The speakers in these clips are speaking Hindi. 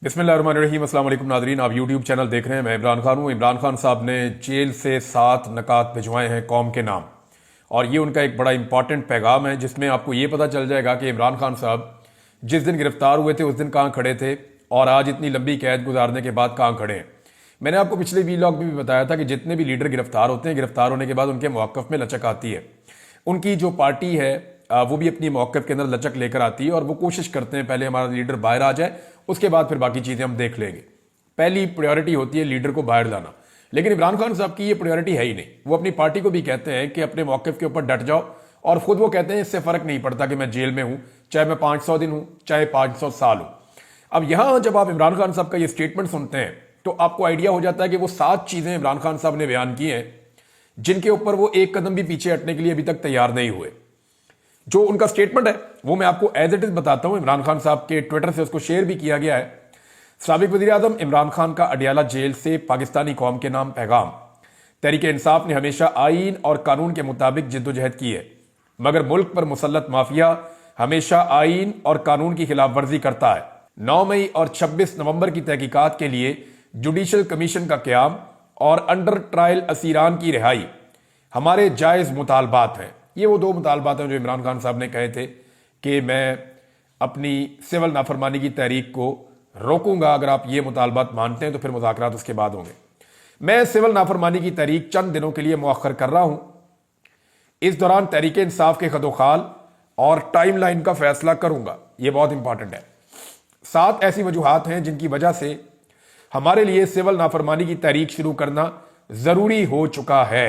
बिस्मिल्लाहिर्रहमानिर्रहीम। अस्सलाम वालेकुम नाज़रीन, आप यूट्यूब चैनल देख रहे हैं। मैं इमरान खान हूँ। इमरान खान साहब ने जेल से 7 नकात भिजवाए हैं कौम के नाम, और ये उनका एक बड़ा इंपॉर्टेंट पैगाम है जिसमें आपको ये पता चल जाएगा कि इमरान खान साहब जिस दिन गिरफ्तार हुए थे उस दिन कहाँ खड़े थे और आज इतनी लंबी कैद गुजारने के बाद कहाँ खड़े हैं। मैंने आपको पिछले वीलॉग में भी बताया था कि जितने भी लीडर गिरफ्तार होते हैं, गिरफ्तार होने के बाद उनके मौक़िफ़ में लचक आती है। उनकी जो पार्टी है वो भी अपनी मौक़िफ़ के अंदर लचक लेकर आती है और वो कोशिश करते हैं पहले हमारा लीडर बाहर आ जाए, उसके बाद फिर बाकी चीज़ें हम देख लेंगे। पहली प्रायोरिटी होती है लीडर को बाहर लाना, लेकिन इमरान खान साहब की ये प्रायोरिटी है ही नहीं। वो अपनी पार्टी को भी कहते हैं कि अपने मौक़िफ़ के ऊपर डट जाओ, और खुद वो कहते हैं इससे फ़र्क नहीं पड़ता कि मैं जेल में हूं, चाहे मैं 500 दिन हूं, चाहे 500 साल हूं। अब यहां जब आप इमरान खान साहब का ये स्टेटमेंट सुनते हैं तो आपको आइडिया हो जाता है कि वो 7 चीज़ें इमरान खान साहब ने बयान की हैं जिनके ऊपर वो एक कदम भी पीछे हटने के लिए अभी तक तैयार नहीं हुए। जो उनका स्टेटमेंट है वो मैं आपको एज इट इज बताता हूं। इमरान खान साहब के ट्विटर से उसको शेयर भी किया गया है। साबिक वज़ीर आज़म इमरान खान का अडियाला जेल से पाकिस्तानी कौम के नाम पैगाम। तहरीक इंसाफ ने हमेशा आईन और कानून के मुताबिक जिद्दोजहद की है, मगर मुल्क पर मुसल्लत माफिया हमेशा आईन और कानून की खिलाफ वर्जी करता है। 9 मई और 26 नवंबर की तहकीकात के लिए जुडिशल कमीशन का क़याम और अंडर ट्रायल असीरान की रिहाई हमारे जायज़ मुतालबात हैं। ये वो 2 मुतालबात हैं जो इमरान खान साहब ने कहे थे कि मैं अपनी सिविल नाफरमानी की तहरीक को रोकूंगा, अगर आप ये मुतालबात मानते हैं तो फिर मुज़ाकरात उसके बाद होंगे। मैं सिविल नाफरमानी की तहरीक चंद दिनों के लिए मुअख्खर कर रहा हूं। इस दौरान तहरीक इंसाफ के खदोखाल और टाइम लाइन का फैसला करूंगा। यह बहुत इंपॉर्टेंट है। 7 ऐसी वजूहात हैं जिनकी वजह से हमारे लिए सिविल नाफरमानी की तहरीक शुरू करना जरूरी हो चुका है।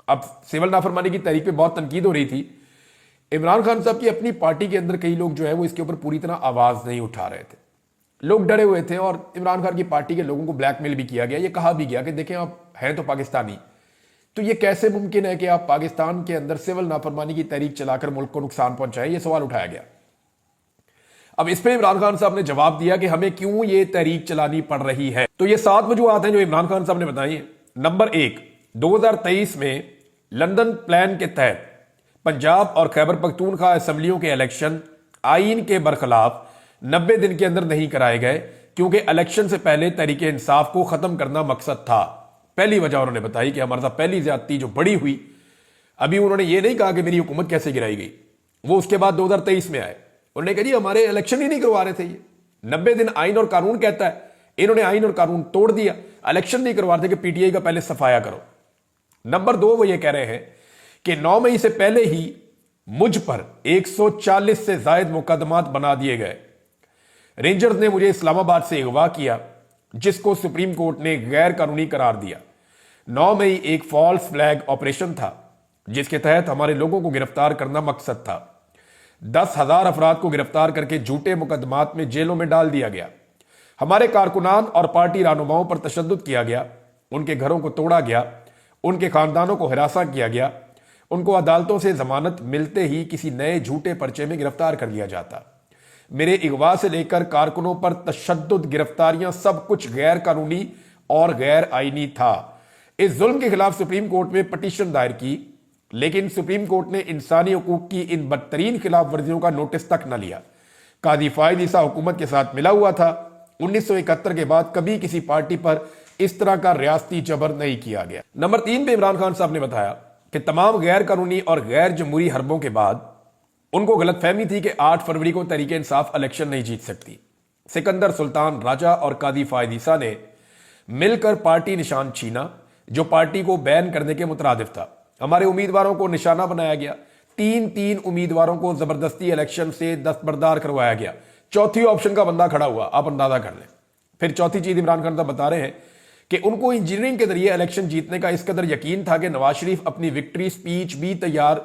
अब सिविल नाफरमानी की तहरीक पे बहुत तनकीद हो रही थी। इमरान खान साहब की अपनी पार्टी के अंदर कई लोग जो है वो इसके ऊपर पूरी तरह आवाज नहीं उठा रहे थे। लोग डरे हुए थे और इमरान खान की पार्टी के लोगों को ब्लैकमेल भी किया गया। ये कहा भी गया कि देखें आप हैं तो पाकिस्तानी, तो ये कैसे मुमकिन है कि आप पाकिस्तान के अंदर सिविल नाफरमानी की तहरीक चलाकर मुल्क को नुकसान पहुंचाएं। ये सवाल उठाया गया। अब इस पे इमरान खान साहब ने जवाब दिया कि हमें क्यों ये तहरीक चलानी पड़ रही है। तो ये 7 वजूहात हैं जो इमरान खान साहब ने बताई हैं। नंबर 1, 2023 में लंदन प्लान के तहत पंजाब और खैबर पख्तूनख्वा असम्बलियों के इलेक्शन आईन के बरखिलाफ 90 दिन के अंदर नहीं कराए गए, क्योंकि इलेक्शन से पहले तहरीक इंसाफ को खत्म करना मकसद था। पहली वजह उन्होंने बताई कि हमारे साथ पहली ज्यादती जो बड़ी हुई, अभी उन्होंने ये नहीं कहा कि मेरी हुकूमत कैसे गिराई गई, वो उसके बाद 2023 में आए। उन्होंने कहा जी हमारे इलेक्शन ही नहीं करवा रहे थे, ये 90 दिन आईन और कानून कहता है, इन्होंने आईन और कानून तोड़ दिया, इलेक्शन नहीं करवा रहे थे कि पीटीआई का पहले सफाया करो। नंबर 2, वो ये कह रहे हैं कि 9 मई से पहले ही मुझ पर 140 से जायद मुकदमात बना दिए गए। रेंजर्स ने मुझे इस्लामाबाद से अगवा किया, जिसको सुप्रीम कोर्ट ने गैर कानूनी करार दिया। 9 मई एक फॉल्स फ्लैग ऑपरेशन था जिसके तहत हमारे लोगों को गिरफ्तार करना मकसद था। 10,000 अफराद को गिरफ्तार करके झूठे मुकदमात में जेलों में डाल दिया गया। हमारे कारकुनान और पार्टी रहनुमाओं पर तशद्दुद किया गया, उनके घरों को तोड़ा गया, उनके खानदानों को हिरासा किया गया, उनको अदालतों से जमानत मिलते ही किसी नए झूठे पर्चे में गिरफ्तार कर लिया जाता। मेरे अगवा से लेकर कारकुनों पर तशद्दुद, गिरफ्तारियां, सब कुछ गैर कानूनी और गैर आईनी था। इस जुल्म के खिलाफ सुप्रीम कोर्ट में पटिशन दायर की, लेकिन सुप्रीम कोर्ट ने इंसानी हुकूक की इन बदतरीन खिलाफ वर्जियों का नोटिस तक न लिया। कादी फायद ईसा हुकूमत के साथ मिला हुआ था। 1971 के बाद कभी किसी पार्टी पर इस तरह का रियासती जबर नहीं किया गया। नंबर 3 पे इमरान खान साहब ने बताया कि तमाम गैर कानूनी और गैर जमहूरी हरबों के बाद उनको गलतफहमी थी कि 8 फरवरी को तहरीक इंसाफ इलेक्शन नहीं जीत सकती। सिकंदर सुल्तान राजा और कादी फायद ईसा ने मिलकर पार्टी निशान छीना, जो पार्टी को बैन करने के मुतरादिफ था। हमारे उम्मीदवारों को निशाना बनाया गया। 3 उम्मीदवारों को जबरदस्ती इलेक्शन से दस्तबरदार करवाया गया। चौथी ऑप्शन का बंदा खड़ा हुआ, आप अंदाजा कर लें। फिर चौथी चीज इमरान खान साहब बता रहे हैं कि उनको इंजीनियरिंग के जरिए इलेक्शन जीतने का इस कदर यकीन था कि नवाज शरीफ अपनी विक्ट्री स्पीच भी तैयार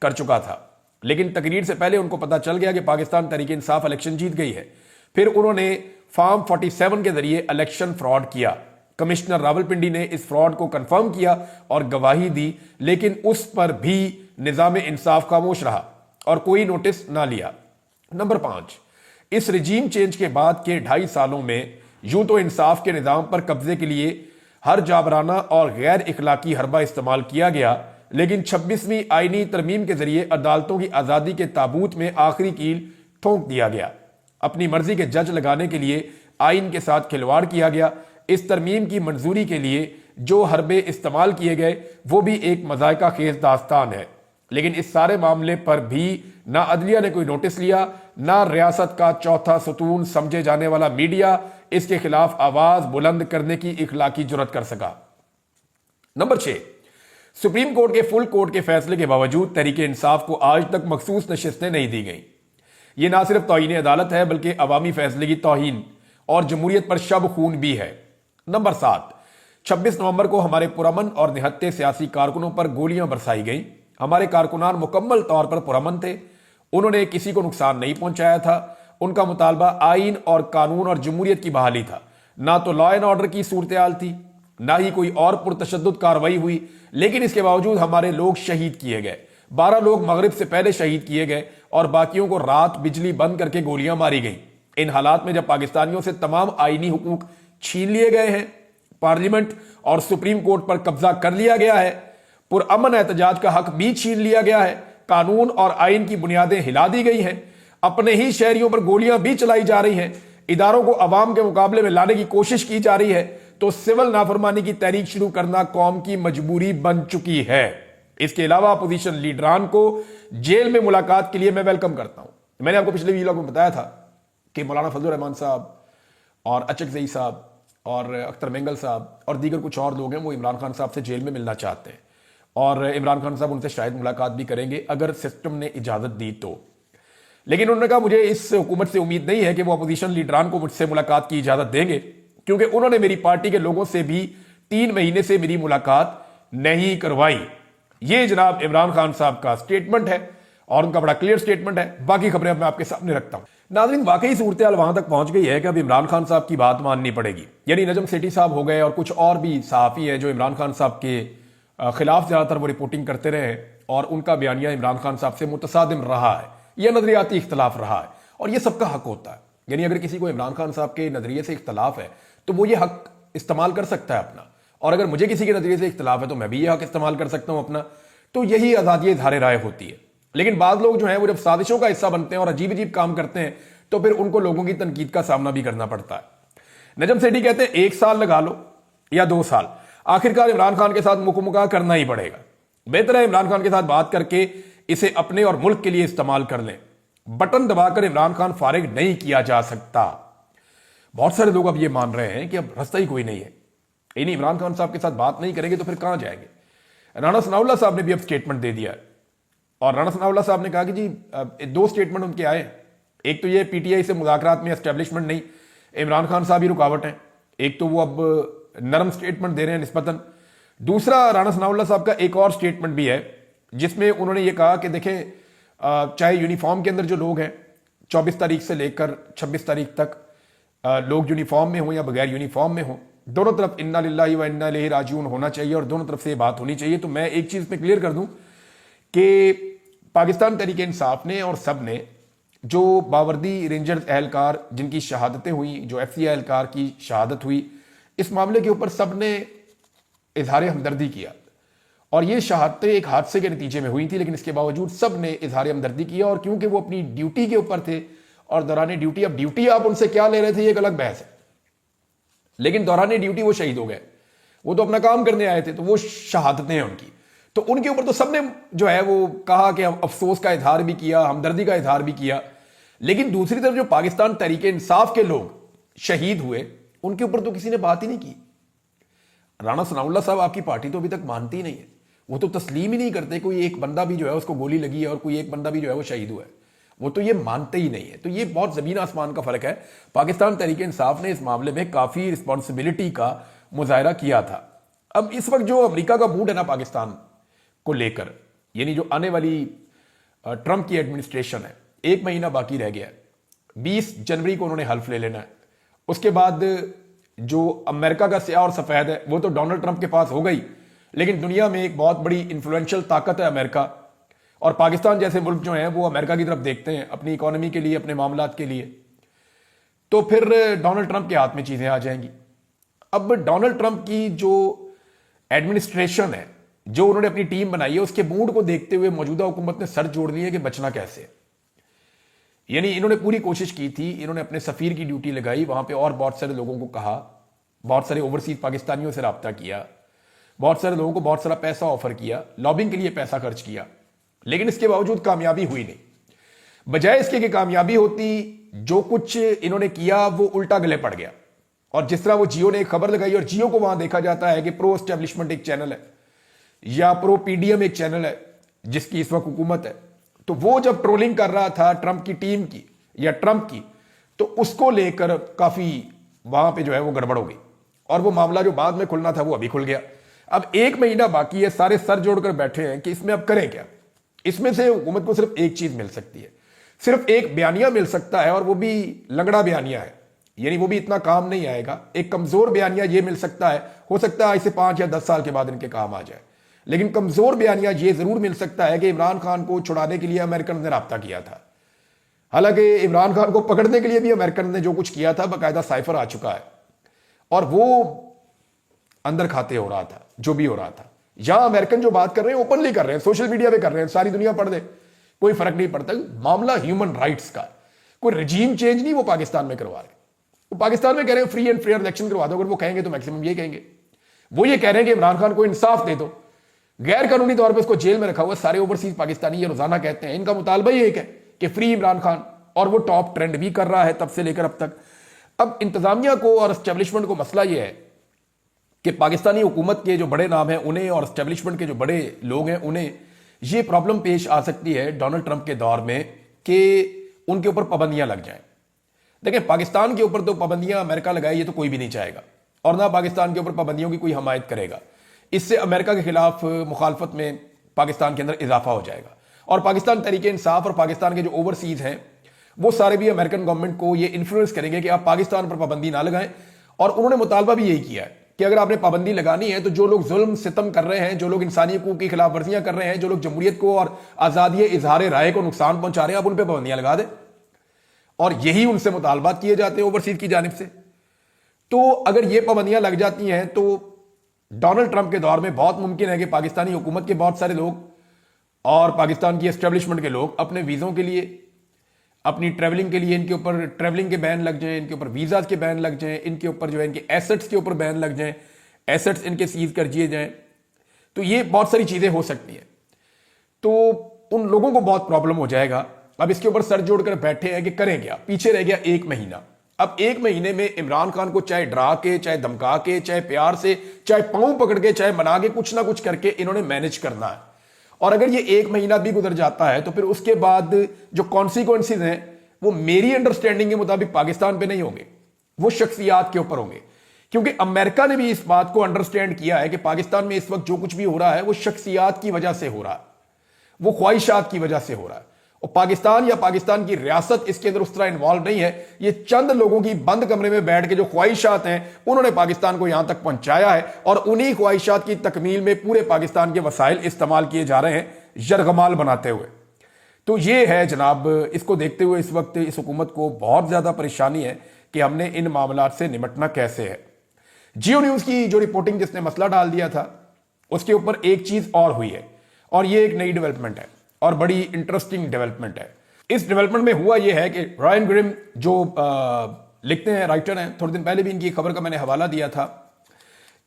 कर चुका था, लेकिन तकरीर से पहले उनको पता चल गया कि पाकिस्तान तहरीक इंसाफ इलेक्शन जीत गई है। फिर उन्होंने फॉर्म 47 के जरिए इलेक्शन फ्रॉड किया। कमिश्नर रावलपिंडी ने इस फ्रॉड को कंफर्म किया और गवाही दी, लेकिन उस पर भी निजाम इंसाफ खामोश रहा और कोई नोटिस ना लिया। नंबर 5, इस रजीम चेंज के बाद के 2.5 सालों में यूं तो इंसाफ के निजाम पर कब्जे के लिए हर जाबराना और गैर इखलाकी हरबा इस्तेमाल किया गया, लेकिन 26वीं आईनी तरमीम के जरिए अदालतों की आजादी के ताबूत में आखिरी कील ठोंक दिया गया। अपनी मर्जी के जज लगाने के लिए आइन के साथ खिलवाड़ किया गया। इस तरमीम की मंजूरी के लिए जो हरबे इस्तेमाल किए गए वो भी एक मजायका खेज दास्तान है। लेकिन इस सारे मामले पर भी ना अदलिया ने कोई नोटिस लिया, ना रियासत का चौथा सतून समझे जाने वाला मीडिया इसके खिलाफ आवाज बुलंद करने की इखलाकी जुर्रत कर सका। नंबर 6, सुप्रीम कोर्ट के फुल कोर्ट के फैसले के बावजूद तहरीक इंसाफ को आज तक मखसूस नशिस्तें नहीं दी गई। यह ना सिर्फ तौहीन अदालत है बल्कि अवामी फैसले की तौहीन और जमहूरियत पर शब खून भी है। नंबर 7, 26 नवंबर को हमारे पुरअमन और निहत्ते सियासी कारकुनों पर गोलियां बरसाई गईं। हमारे कारकुनान मुकम्मल तौर पर पुरअमन थे, उन्होंने किसी को नुकसान नहीं पहुंचाया था। उनका मुतालबा आइन और कानून और जमहूरियत की बहाली था, ना तो लॉ एंड ऑर्डर की सूरत हाल थी, ना ही कोई और पुरतशद्दुद कार्रवाई हुई। लेकिन इसके बावजूद हमारे लोग शहीद किए गए। 12 लोग मगरिब से पहले शहीद किए गए और बाकियों को रात बिजली बंद करके गोलियां मारी गई। इन हालात में जब पाकिस्तानियों से तमाम आईनी हुकूक छीन लिए गए हैं, पार्लियामेंट और सुप्रीम कोर्ट पर कब्जा कर लिया गया है, पुरअमन एहतजाज का हक भी छीन लिया गया है, कानून और आइन की बुनियादें हिला दी गई हैं, अपने ही शहरियों पर गोलियां भी चलाई जा रही हैं, इदारों को अवाम के मुकाबले में लाने की कोशिश की जा रही है, तो सिविल नाफरमानी की तहरीक शुरू करना कौम की मजबूरी बन चुकी है। इसके अलावा अपोजिशन लीडरान को जेल में मुलाकात के लिए मैं वेलकम करता हूं। मैंने आपको पिछले वीडियो में बताया था कि मौलाना फजलुर रहमान साहब और अचक ज़ई साहब और अख्तर मेंगल साहब और दीगर कुछ और लोग हैं वो इमरान खान साहब से जेल में मिलना चाहते हैं और इमरान खान साहब उनसे शायद मुलाकात भी करेंगे अगर सिस्टम ने इजाजत दी तो। लेकिन उन्होंने कहा मुझे इस हुकूमत से उम्मीद नहीं है कि वो अपोजिशन लीडरान को मुझसे मुलाकात की इजाजत देंगे, क्योंकि उन्होंने मेरी पार्टी के लोगों से भी 3 महीने से मेरी मुलाकात नहीं करवाई। ये जनाब इमरान खान साहब का स्टेटमेंट है और उनका बड़ा क्लियर स्टेटमेंट है। बाकी खबरें अब मैं आपके सामने रखता हूं। नाज़रीन, वाकई सूरत हाल वहां तक पहुंच गई है कि अब इमरान खान साहब की बात माननी पड़ेगी। यानी नजम सेठी साहब हो गए और कुछ और भी सहाफ़ी हैं जो इमरान खान साहब के खिलाफ ज्यादातर वो रिपोर्टिंग करते रहे और उनका बयानिया इमरान खान साहब से मुतसादिम रहा है, यह नजरियाती इख्तलाफ रहा है और यह सबका हक होता है। यानी अगर किसी को इमरान खान साहब के नजरिए से इख्तलाफ है तो वो ये हक इस्तेमाल कर सकता है अपना, और अगर मुझे किसी के नजरिए से इख्तलाफ है तो मैं भी ये हक इस्तेमाल कर सकता हूं अपना। तो यही आजादी इज़हार राय होती है। लेकिन बाद लोग जो है वो जब साजिशों का हिस्सा बनते हैं और अजीब अजीब काम करते हैं तो फिर उनको लोगों की तनकीद का सामना भी करना पड़ता है। नजम सेठी कहते हैं 1 साल लगा लो या 2 साल, आखिरकार इमरान खान के साथ मुकमुका करना ही पड़ेगा। बेहतर है इमरान खान के साथ बात करके इसे अपने और मुल्क के लिए इस्तेमाल कर लें। बटन दबाकर इमरान खान फारिग नहीं किया जा सकता। बहुत सारे लोग अब ये मान रहे हैं कि अब रास्ता ही कोई नहीं है, यानी इमरान खान साहब के साथ बात नहीं करेंगे तो फिर कहां जाएंगे। राणा सनाउल्लाह साहब ने भी अब स्टेटमेंट दे दिया है और राणा सनाउल्लाह साहब ने कहा कि जी 2 स्टेटमेंट उनके आए। एक तो ये पीटीआई से मुज़ाकरात में एस्टेब्लिशमेंट नहीं, इमरान खान साहब ही रुकावट हैं। एक तो वो अब नरम स्टेटमेंट दे रहे हैं निस्बतन। दूसरा राणा सनाउल्लाह साहब का एक और स्टेटमेंट भी है जिसमें उन्होंने ये कहा कि देखें चाहे यूनिफॉर्म के अंदर जो लोग हैं 24 तारीख से लेकर 26 तारीख तक लोग यूनिफॉर्म में हों या बगैर यूनिफॉर्म में हों, दोनों तरफ इन्ना लिल्लाहि व इन्ना इलैहि राजिऊन होना चाहिए और दोनों तरफ से ये बात होनी चाहिए। तो मैं एक चीज़ में क्लियर कर दूं कि पाकिस्तान तहरीक इंसाफ ने और सब ने जो बावर्दी रेंजर्स एहलकार जिनकी शहादतें हुई, जो एफसी एहलकार की शहादत हुई, इस मामले के ऊपर सब ने इजहार हमदर्दी किया और ये शहादतें एक हादसे के नतीजे में हुई थी, लेकिन इसके बावजूद सब ने इजहार हमदर्दी किया और क्योंकि वो अपनी ड्यूटी के ऊपर थे और दौरान ड्यूटी, अब ड्यूटी आप उनसे क्या ले रहे थे ये एक अलग बहस है, लेकिन दौरान ड्यूटी वो शहीद हो गए। वो तो अपना काम करने आए थे, तो वो शहादतें हैं उनकी, तो उनके ऊपर तो सबने जो है वो कहा कि अफसोस का इजहार भी किया, हमदर्दी का इजहार भी किया। लेकिन दूसरी तरफ जो पाकिस्तान तहरीक इंसाफ के लोग शहीद हुए उनके ऊपर तो किसी ने बात ही नहीं की। राणा सनाउल्लाह साहब आपकी पार्टी तो अभी तक मानती ही नहीं है, वो तो तस्लीम ही नहीं करते कोई एक बंदा भी जो है उसको गोली लगी है और कोई एक बंदा भी जो है वो शहीद हुआ है, वो तो ये मानते ही नहीं है। तो ये बहुत जमीन आसमान का फर्क है। पाकिस्तान तहरीक इंसाफ ने इस मामले में काफी रिस्पॉन्सिबिलिटी का मुजाहरा किया था। अब इस वक्त जो अमेरिका का मूड है ना पाकिस्तान को लेकर, यानी जो आने वाली ट्रंप की एडमिनिस्ट्रेशन है, 1 महीना बाकी रह गया है, 20 जनवरी को उन्होंने हल्फ ले लेना है। उसके बाद जो अमेरिका का स्याह और सफेद है वो तो डोनाल्ड ट्रंप के पास हो गई, लेकिन दुनिया में एक बहुत बड़ी इंफ्लुएंशियल ताकत है अमेरिका, और पाकिस्तान जैसे मुल्क जो हैं वो अमेरिका की तरफ देखते हैं अपनी इकोनॉमी के लिए, अपने मामलात के लिए। तो फिर डोनाल्ड ट्रंप के हाथ में चीजें आ जाएंगी। अब डोनाल्ड ट्रंप की जो एडमिनिस्ट्रेशन है, जो उन्होंने अपनी टीम बनाई है, उसके मूड को देखते हुए मौजूदा हुकूमत ने सर जोड़ लिए कि बचना कैसे। यानी इन्होंने पूरी कोशिश की थी, इन्होंने अपने सफीर की ड्यूटी लगाई, वहां पे और बहुत सारे लोगों को कहा, बहुत सारे ओवरसीज पाकिस्तानियों से रब्ता किया, बहुत सारे लोगों को बहुत सारा पैसा ऑफर किया, लॉबिंग के लिए पैसा खर्च किया, लेकिन इसके बावजूद कामयाबी हुई नहीं। बजाय इसके कि कामयाबी होती, जो कुछ इन्होंने किया वो उल्टा गले पड़ गया। और जिस तरह वो जियो ने एक खबर लगाई, और जियो को वहां देखा जाता है कि प्रो एस्टेब्लिशमेंट एक चैनल है या प्रो पीडीएम एक चैनल है जिसकी इस वक्त हुकूमत है, तो वो जब ट्रोलिंग कर रहा था ट्रंप की टीम की या ट्रंप की, तो उसको लेकर काफी वहां पे जो है वो गड़बड़ हो गई, और वो मामला जो बाद में खुलना था वो अभी खुल गया। अब 1 महीना बाकी है, सारे सर जोड़कर बैठे हैं कि इसमें अब करें क्या। इसमें से हुकूमत को सिर्फ एक चीज मिल सकती है, सिर्फ एक बयानिया मिल सकता है, और वो भी लंगड़ा बयानिया है, यानी वो भी इतना काम नहीं आएगा। एक कमजोर बयानिया ये मिल सकता है, हो सकता है इसे 5 या 10 साल के बाद इनके काम आ जाए, लेकिन कमजोर बयानिया ये जरूर मिल सकता है कि इमरान खान को छुड़ाने के लिए अमेरिकन ने राब्ता किया था। हालांकि इमरान खान को पकड़ने के लिए भी अमेरिकन ने जो कुछ किया था, बाकायदा साइफर आ चुका है, और वो अंदर खाते हो रहा था जो भी हो रहा था। यहां अमेरिकन जो बात कर रहे हैं ओपनली कर रहे हैं, सोशल मीडिया पे कर रहे हैं, सारी दुनिया पढ़ दे, कोई फर्क नहीं पड़ता। मामला ह्यूमन राइट्स का, कोई रजीम चेंज नहीं वो पाकिस्तान में करवा रहे। वो पाकिस्तान में कह रहे हैं फ्री एंड फेयर इलेक्शन करवा दो, अगर वो कहेंगे तो मैक्सिमम ये कहेंगे। वो ये कह रहे हैं कि इमरान खान को इंसाफ दे दो, गैर कानूनी तौर पर उसको जेल में रखा हुआ। सारे ओवरसीज पाकिस्तानी ये रोजाना कहते हैं, इनका मुतालबा ही एक है कि फ्री इमरान खान, और वो टॉप ट्रेंड भी कर रहा है तब से लेकर अब तक। अब इंतजामिया को और एस्टेब्लिशमेंट को मसला यह है कि पाकिस्तानी हुकूमत के जो बड़े नाम हैं उन्हें, और एस्टेब्लिशमेंट के जो बड़े लोग हैं उन्हें ये प्रॉब्लम पेश आ सकती है डोनाल्ड ट्रंप के दौर में कि उनके ऊपर पाबंदियां लग जाएं। देखिए, पाकिस्तान के ऊपर तो पाबंदियां अमेरिका लगाए ये तो कोई भी नहीं चाहेगा, और ना पाकिस्तान के ऊपर पाबंदियों की कोई हमायत करेगा। इससे अमेरिका के खिलाफ मुखालफत में पाकिस्तान के अंदर इजाफा हो जाएगा, और पाकिस्तान तहरीक इंसाफ और पाकिस्तान के जो ओवरसीज हैं वो सारे भी अमेरिकन गवर्नमेंट को ये इन्फ्लुएंस करेंगे कि आप पाकिस्तान पर पाबंदी ना लगाएं। और उन्होंने मुतालबा भी यही किया है कि अगर आपने पाबंदी लगानी है तो जो लोग जुल्म सितम कर रहे हैं, जो लोग इंसानी हकूक की खिलाफ वर्जियां कर रहे हैं, जो लोग जमहूरियत को और आजादी इजहार राय को नुकसान पहुंचा रहे हैं, आप उन पर पाबंदियां लगा दें। और यही उनसे मुतालबात किए जाते हैं ओवरसीज की जानिब से। तो अगर ये पाबंदियां लग जाती हैं तो डोनाल्ड ट्रंप के दौर में बहुत मुमकिन है कि पाकिस्तानी हुकूमत के बहुत सारे लोग और पाकिस्तान की एस्टेब्लिशमेंट के लोग अपने वीज़ों के लिए, अपनी ट्रैवलिंग के लिए, इनके ऊपर ट्रैवलिंग के बैन लग जाएं, इनके ऊपर वीज़ाज के बैन लग जाएं, इनके ऊपर जो है इनके एसेट्स के ऊपर बैन लग जाएं, एसेट्स इनके सीज कर दिए जाएं। तो ये बहुत सारी चीज़ें हो सकती हैं, तो उन लोगों को बहुत प्रॉब्लम हो जाएगा। अब इसके ऊपर सर जोड़कर बैठे हैं कि करें क्या। पीछे रह गया 1 महीना। अब 1 महीने में इमरान खान को चाहे डरा के, चाहे धमका के, चाहे प्यार से, चाहे पांव पकड़ के, चाहे मना के, कुछ ना कुछ करके इन्होंने मैनेज करना है। और अगर ये 1 महीना भी गुजर जाता है तो फिर उसके बाद जो कॉन्सिक्वेंसेज हैं वो मेरी अंडरस्टैंडिंग के मुताबिक पाकिस्तान पे नहीं होंगे, वो शख्सियात के ऊपर होंगे। क्योंकि अमेरिका ने भी इस बात को अंडरस्टैंड किया है कि पाकिस्तान में इस वक्त जो कुछ भी हो रहा है वो शख्सियात की वजह से हो रहा है, वो ख्वाहिशात की वजह से हो रहा है। और पाकिस्तान या पाकिस्तान की रियासत इसके अंदर उस तरह इन्वॉल्व नहीं है। ये चंद लोगों की बंद कमरे में बैठ के जो ख्वाहिशात हैं उन्होंने पाकिस्तान को यहां तक पहुंचाया है, और उन्हीं ख्वाहिशात की तकमील में पूरे पाकिस्तान के वसाइल इस्तेमाल किए जा रहे हैं यरगमाल बनाते हुए। तो ये है जनाब, इसको देखते हुए इस वक्त इस हुकूमत को बहुत ज्यादा परेशानी है कि हमने इन मामलात से निपटना कैसे है। जियो न्यूज की जो रिपोर्टिंग जिसने मसला डाल दिया था उसके ऊपर एक चीज और हुई है, और ये एक नई डेवलपमेंट है और बड़ी इंटरेस्टिंग डेवलपमेंट है। इस डेवलपमेंट में हुआ यह है कि रायन ग्रिम जो लिखते हैं, राइटर हैं, थोड़े दिन पहले भी इनकी खबर का मैंने हवाला दिया था,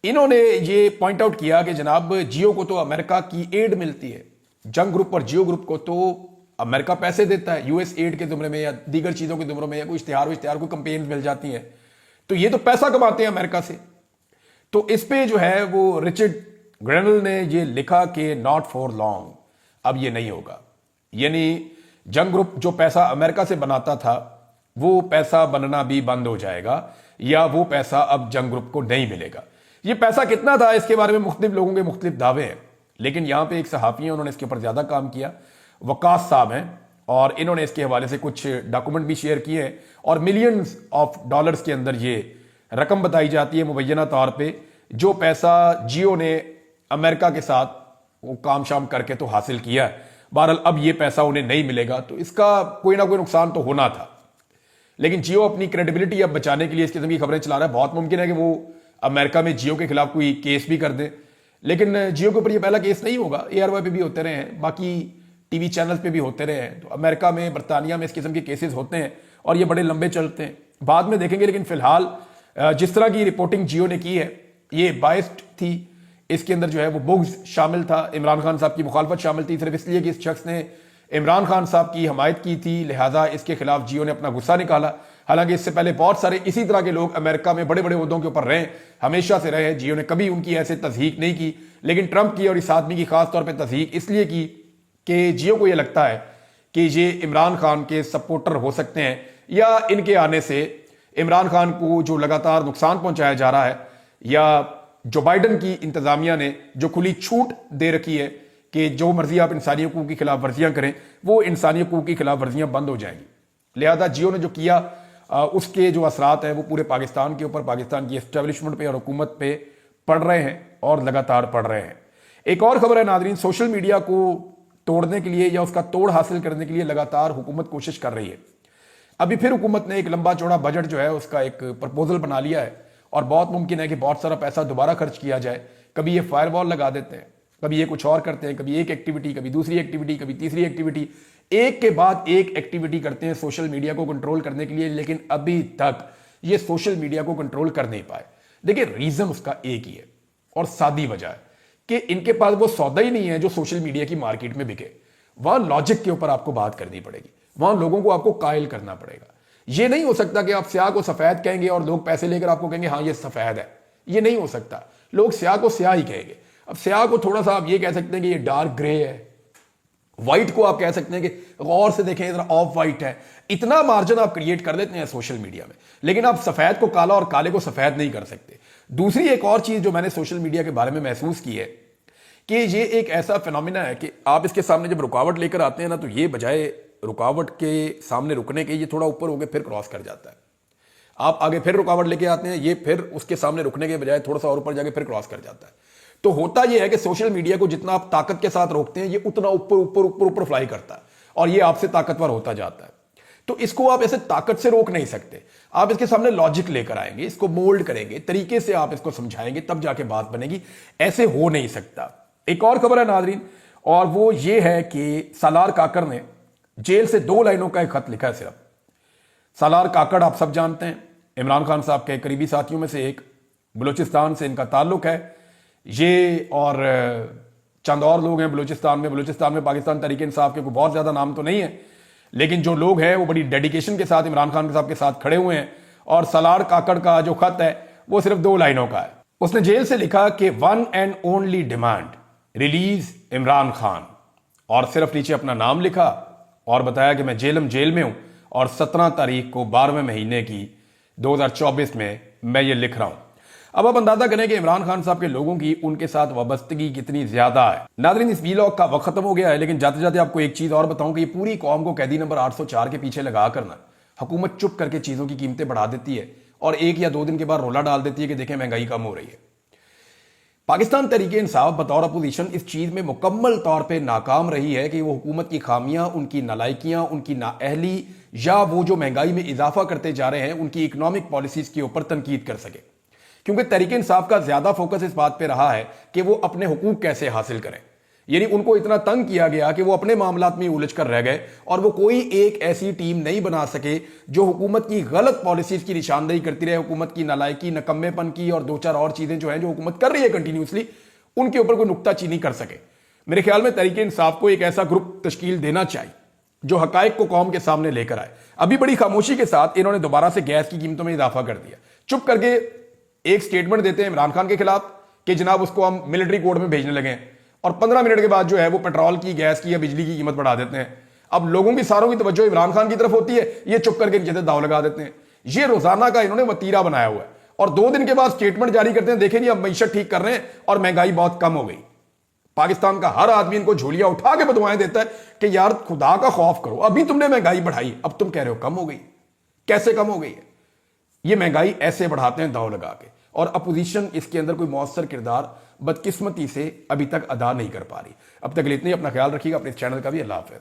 इन्होंने ये पॉइंट आउट किया कि जनाब जियो को तो अमेरिका की एड मिलती है, जंग ग्रुप और जियो ग्रुप को तो अमेरिका पैसे देता है यूएस एड के जुमरे में या दीगर चीजों के जुमरे में, या कोई इश्तिहार कोई कंपेन मिल जाती है, तो ये तो पैसा कमाते हैं अमेरिका से। तो इस पे जो है वो रिचर्ड ग्रेनल ने ये लिखा कि नॉट फॉर लॉन्ग, अब ये नहीं होगा। यानी जंग ग्रुप जो पैसा अमेरिका से बनाता था वो पैसा बनना भी बंद हो जाएगा, या वो पैसा अब जंग ग्रुप को नहीं मिलेगा। ये पैसा कितना था इसके बारे में मुख्तलिफ लोगों के मुख्तलिफ दावे हैं, लेकिन यहां पे एक सहाफी हैं, उन्होंने इसके ऊपर ज्यादा काम किया, वकास साहब हैं, और इन्होंने इसके हवाले से कुछ डॉक्यूमेंट भी शेयर किए हैं, और मिलियंस ऑफ डॉलर्स के अंदर ये रकम बताई जाती है मुबैना तौर पर, जो पैसा जियो ने अमेरिका के साथ वो काम शाम करके तो हासिल किया है। बहरहाल अब ये पैसा उन्हें नहीं मिलेगा, तो इसका कोई ना कोई नुकसान तो होना था। लेकिन जियो अपनी क्रेडिबिलिटी अब बचाने के लिए इस किस्म की खबरें चला रहा है। बहुत मुमकिन है कि वो अमेरिका में जियो के खिलाफ कोई केस भी कर दे, लेकिन जियो के ऊपर ये पहला केस नहीं होगा, एआरवाई पे भी होते रहे हैं, बाकी टीवी चैनल पे भी होते रहे हैं। तो अमेरिका में, बरतानिया में इस किस्म के केसेस होते हैं और ये बड़े लंबे चलते हैं, बाद में देखेंगे। लेकिन फिलहाल जिस तरह की रिपोर्टिंग जियो ने की है ये बायस्ड थी। इसके अंदर जो है वो बुग्ज शामिल था, इमरान खान साहब की मुखालफत शामिल थी, सिर्फ इसलिए कि इस शख्स ने इमरान खान साहब की हमायत की थी, लिहाजा इसके खिलाफ जियो ने अपना गुस्सा निकाला। हालांकि इससे पहले बहुत सारे इसी तरह के लोग अमेरिका में बड़े बड़े ओहदों के ऊपर रहे, हमेशा से रहे। जियो ने कभी उनकी ऐसे तस्दीक नहीं की, लेकिन ट्रंप की और इस आदमी की खास तौर पर तस्दीक इसलिए की कि जियो को यह लगता है कि ये इमरान खान के सपोर्टर हो सकते हैं, या इनके आने से इमरान खान को जो लगातार नुकसान पहुंचाया जा रहा है, या जो बाइडन की इंतजामिया ने जो खुली छूट दे रखी है कि जो मर्जी आप इंसानी हकूक की खिलाफ वर्जियां करें, वो इंसानी हकूक की खिलाफ वर्जियां बंद हो जाएंगी। लिहाजा जियो ने जो किया उसके जो असरात हैं वो पूरे पाकिस्तान के ऊपर, पाकिस्तान की एस्टेब्लिशमेंट पे और हुकूमत पे पड़ रहे हैं और लगातार पड़ रहे हैं। एक और खबर है नाजरीन, सोशल मीडिया को तोड़ने के लिए या उसका तोड़ हासिल करने के लिए लगातार हुकूमत कोशिश कर रही है। अभी फिर हुकूमत ने एक लंबा चौड़ा बजट जो है उसका एक प्रपोजल बना लिया है और बहुत मुमकिन है कि बहुत सारा पैसा दोबारा खर्च किया जाए। कभी ये फायरवॉल लगा देते हैं, कभी ये कुछ और करते हैं, कभी एक एक्टिविटी, कभी दूसरी एक्टिविटी, कभी तीसरी एक्टिविटी, एक के बाद एक एक्टिविटी करते हैं सोशल मीडिया को कंट्रोल करने के लिए। लेकिन अभी तक ये सोशल मीडिया को कंट्रोल कर नहीं पाए। देखिए रीजन उसका एक ही है और सादी वजह है कि इनके पास वो सौदा ही नहीं है जो सोशल मीडिया की मार्केट में बिके। वहां लॉजिक के ऊपर आपको बात करनी पड़ेगी, वहां लोगों को आपको कायल करना पड़ेगा। ये नहीं हो सकता कि आप स्याह को सफेद कहेंगे और लोग पैसे लेकर आपको कहेंगे हाँ ये सफेद है। ये नहीं हो सकता। लोग स्याह को स्याह ही कहेंगे। अब स्याह को थोड़ा सा आप ये कह सकते हैं कि ये डार्क ग्रे है, व्हाइट को आप कह सकते हैं कि गौर से देखें इतना ऑफ व्हाइट है। इतना मार्जिन आप क्रिएट कर देते हैं सोशल मीडिया में, लेकिन आप सफेद को काला और काले को सफेद नहीं कर सकते। दूसरी एक और चीज जो मैंने सोशल मीडिया के बारे में महसूस की है कि ये एक ऐसा फिनोमिना है कि आप इसके सामने जब रुकावट लेकर आते हैं ना, तो ये बजाय रुकावट के सामने रुकने के ये थोड़ा ऊपर होकर फिर क्रॉस कर जाता है। आप आगे फिर रुकावट लेके आते हैं, ये फिर उसके सामने रुकने के बजाय थोड़ा सा और ऊपर जाके फिर क्रॉस कर जाता है। तो होता यह है कि सोशल मीडिया को जितना आप ताकत के साथ रोकते हैं, ये उतना ऊपर ऊपर ऊपर ऊपर फ्लाई करता है और ये आपसे ताकतवर होता जाता है। तो इसको आप ऐसे ताकत से रोक नहीं सकते। आप इसके सामने लॉजिक लेकर आएंगे, इसको मोल्ड करेंगे, तरीके से आप इसको समझाएंगे, तब जाके बात बनेगी। ऐसे हो नहीं सकता। एक और खबर है नाजरीन, और वो ये है कि सालार काकड़ ने जेल से 2 लाइनों का एक खत लिखा है सिर्फ। सालार काकड़ आप सब जानते हैं, इमरान खान साहब के करीबी साथियों में से एक, बलूचिस्तान से इनका ताल्लुक है। ये और चंद और लोग हैं बलूचिस्तान में पाकिस्तान तहरीक इंसाफ के कोई बहुत ज्यादा नाम तो नहीं है, लेकिन जो लोग हैं वो बड़ी डेडिकेशन के साथ इमरान खान साहब के साथ खड़े हुए हैं। और सालार काकड़ का जो खत है वो सिर्फ 2 लाइनों का है। उसने जेल से लिखा कि 1 and only demand, release Imran Khan, और सिर्फ नीचे अपना नाम लिखा और बताया कि मैं जेल में हूं और 17 तारीख को 12वें महीने की 2024 में मैं ये लिख रहा हूं। अब आप अंदाजा करें कि इमरान खान साहब के लोगों की उनके साथ वाबस्तगी कितनी ज्यादा है। नाज़रीन, इस वीलॉग का वक्त खत्म हो गया है, लेकिन जाते जाते आपको एक चीज और बताऊं कि ये पूरी कौम को कैदी नंबर 804 के पीछे लगा करना, हुकूमत चुप करके चीजों की कीमतें बढ़ा देती है और 1 या 2 दिन के बाद रोला डाल देती है कि देखें महंगाई कम हो रही है। पाकिस्तान तहरीक इंसाफ बतौर अपोजिशन इस चीज में मुकम्मल तौर पे नाकाम रही है कि वो हुकूमत की खामियां, उनकी नालायकियां, उनकी नाअहली या वो जो महंगाई में इजाफा करते जा रहे हैं उनकी इकोनॉमिक पॉलिसीज के ऊपर तनकीद कर सके। क्योंकि तहरीक इंसाफ का ज्यादा फोकस इस बात पे रहा है कि वो अपने हुकूक कैसे हासिल करें। यानी उनको इतना तंग किया गया कि वो अपने मामलात में उलझ कर रह गए और वो कोई एक ऐसी टीम नहीं बना सके जो हुकूमत की गलत पॉलिसीज की निशानदेही करती रहे, हुकूमत की नालायकी, नकम्मेपन की और 2-4 और चीजें जो हैं जो हुकूमत कर रही है कंटिन्यूसली, उनके ऊपर कोई नुक्ताचीनी कर सके। मेरे ख्याल में तहरीक इंसाफ को एक ऐसा ग्रुप तश्कील देना चाहिए जो हकायक को कौम के सामने लेकर आए। अभी बड़ी खामोशी के साथ इन्होंने दोबारा से गैस की कीमतों में इजाफा कर दिया। चुप करके एक स्टेटमेंट देते हैं इमरान खान के खिलाफ कि जनाब उसको हम मिलिट्री कोर्ट में भेजने लगे हैं, और 15 मिनट के बाद जो है वो पेट्रोल की, गैस की या बिजली की कीमत बढ़ा देते हैं। अब लोगों की सारों की तवज्जो इमरान खान की तरफ होती है, ये चुप करके नीचे दाव लगा देते हैं। ये रोजाना का इन्होंने वतीरा बनाया हुआ है और 2 दिन के बाद स्टेटमेंट जारी करते हैं, देखें जी अब मईशत ठीक कर रहे हैं और महंगाई बहुत कम हो गई। पाकिस्तान का हर आदमी इनको झोलियां उठा के बदवाएं देता है कि यार खुदा का खौफ करो, अभी तुमने महंगाई बढ़ाई, अब तुम कह रहे हो कम हो गई। कैसे कम हो गई है? ये महंगाई ऐसे बढ़ाते हैं दाव लगा के, और अपोजिशन इसके अंदर कोई मौसर किरदार बदकिस्मती से अभी तक अदा नहीं कर पा रही। अब तक इतने, अपना ख्याल रखिएगा, अपने चैनल का भी। अल्लाह हाफ़िज़।